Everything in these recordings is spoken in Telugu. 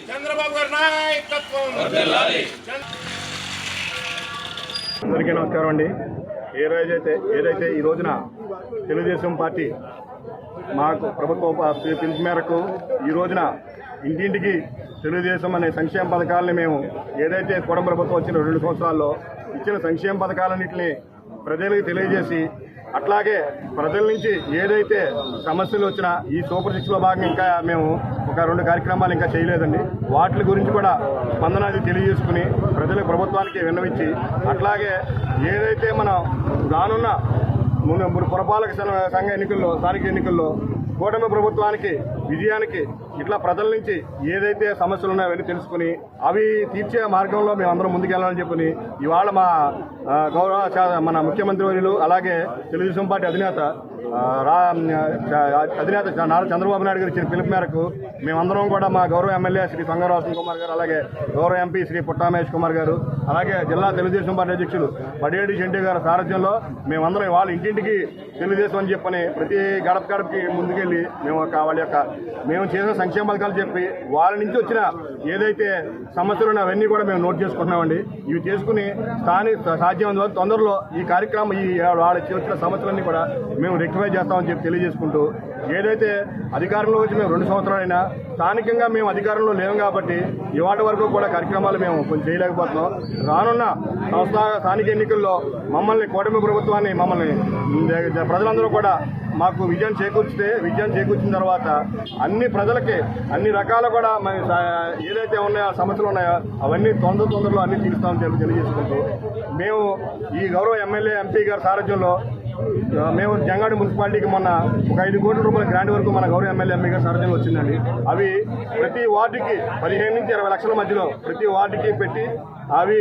చంద్రబాబు గారి నాయకత్వం. అందరికీ నమస్కారం అండి. ఏదైతే ఈ రోజున తెలుగుదేశం పార్టీ మాకు ప్రభుత్వ పిలుపు మేరకు ఈ రోజున ఇంటింటికి తెలుగుదేశం అనే సంక్షేమ పథకాలని మేము ఏదైతే కూటమి ప్రభుత్వం వచ్చిన 2 సంవత్సరాల్లో ఇచ్చిన సంక్షేమ పథకాలన్నింటినీ ప్రజలకు తెలియజేసి, అట్లాగే ప్రజల నుంచి ఏదైతే సమస్యలు వచ్చినా ఈ సూపర్ 6లో భాగంగా ఇంకా మేము ఒక 2 కార్యక్రమాలు ఇంకా చేయలేదండి. వాటి గురించి కూడా స్పందనది తెలియజేసుకుని ప్రజలకు ప్రభుత్వానికి విన్నవించి, అట్లాగే ఏదైతే మనం రానున్న పురపాలక సంఘ ఎన్నికల్లో స్థానిక ఎన్నికల్లో కూటమి ప్రభుత్వానికి విజయానికి ఇట్లా ప్రజల నుంచి ఏదైతే సమస్యలు ఉన్నాయో అవన్నీ తెలుసుకుని అవి తీర్చే మార్గంలో మేమందరం ముందుకెళ్లాలని చెప్పని ఇవాళ మా మన ముఖ్యమంత్రి వర్యులు అలాగే తెలుగుదేశం పార్టీ అధినేత నారా చంద్రబాబు నాయుడు గారు ఇచ్చిన పిలుపు మేరకు మేమందరం కూడా మా గౌరవ ఎమ్మెల్యే శ్రీ సంగారావు కుమార్ గారు, అలాగే గౌరవ ఎంపీ శ్రీ పుట్టా మహేష్ కుమార్ గారు, అలాగే జిల్లా తెలుగుదేశం పార్టీ అధ్యక్షులు పడియేడి చెంటి గారి సారథ్యంలో మేమందరం వాళ్ళ ఇంటింటికి తెలుగుదేశం అని చెప్పని ప్రతి గడపకి ముందుకెళ్ళి మేము చేసిన సంక్షేమ పథకాలు చెప్పి వాళ్ళ నుంచి వచ్చిన ఏదైతే సమస్యలు ఉన్నాయో అవన్నీ కూడా మేము నోట్ చేసుకుంటున్నామండి. ఇవి చేసుకుని సాధ్యమైన తొందరలో ఈ కార్యక్రమం వాళ్ళ వచ్చిన సమస్యలన్నీ కూడా మేము రెక్టిఫై చేస్తామని చెప్పి తెలియజేసుకుంటూ, ఏదైతే అధికారంలో వచ్చి మేము 2 సంవత్సరాలైనా స్థానికంగా మేము అధికారంలో లేము కాబట్టి ఇవాటి వరకు కూడా కార్యక్రమాలు మేము కొంచెం చేయలేకపోతున్నాం. రానున్న స్థానిక ఎన్నికల్లో మమ్మల్ని కూటమి ప్రభుత్వాన్ని ప్రజలందరూ కూడా మాకు విజయం చేకూర్చిన తర్వాత అన్ని ప్రజలకి అన్ని రకాల కూడా ఏదైతే ఉన్నాయో సమస్యలు ఉన్నాయో అవన్నీ తొందరలో అన్ని తీరుస్తామని తెలియజేసుకుంటూ, మేము ఈ గౌరవ ఎమ్మెల్యే ఎంపీ గారి సారథ్యంలో మేము జంగాడి మున్సిపాలిటీకి మొన్న ఒక 5 కోట్ల రూపాయల గ్రాంట్ వరకు మన గౌరవ ఎమ్మెల్యే ఎంపీ గారి సారథ్యంలో వచ్చిందండి. అవి ప్రతి వార్డుకి 15 నుంచి 20 లక్షల మధ్యలో ప్రతి వార్డుకి పెట్టి అవి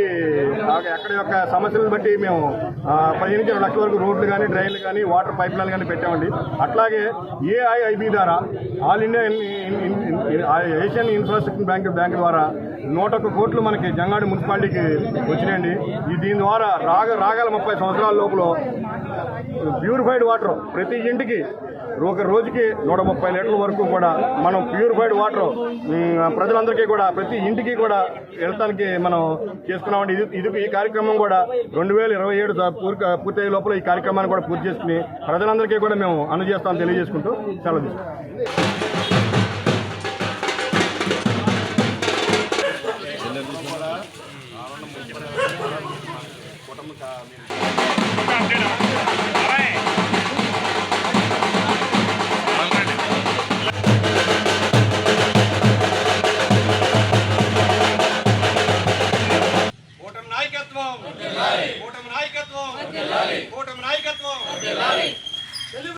ఎక్కడి యొక్క సమస్యలను బట్టి మేము 15 నుంచి 20 లక్షల వరకు రోడ్లు కానీ, డ్రైన్లు కానీ, వాటర్ పైప్ లైన్ కానీ పెట్టామండి. అట్లాగే ఏఐఐబి ద్వారా all India Asian infrastructure bank ద్వారా 101 కోట్లు మనకి జంగాడి మున్సిపాలిటీకి వచ్చినాయండి. దీని ద్వారా రాగల 30 సంవత్సరాల లోపల ప్యూరిఫైడ్ వాటర్ ప్రతి ఇంటికి ఒక రోజుకి 130 లీటర్ల వరకు కూడా మనం ప్యూరిఫైడ్ వాటర్ ప్రజలందరికీ కూడా ప్రతి ఇంటికి కూడా వెళ్తానికి మనం చేసుకున్నామండి. ఈ కార్యక్రమం కూడా 2027 పూర్తయ్యే లోపల ఈ కార్యక్రమాన్ని కూడా పూర్తి చేసుకుని ప్రజలందరికీ కూడా మేము అందజేస్తామని తెలియజేసుకుంటూ సెలవు తీసుకుంటాం.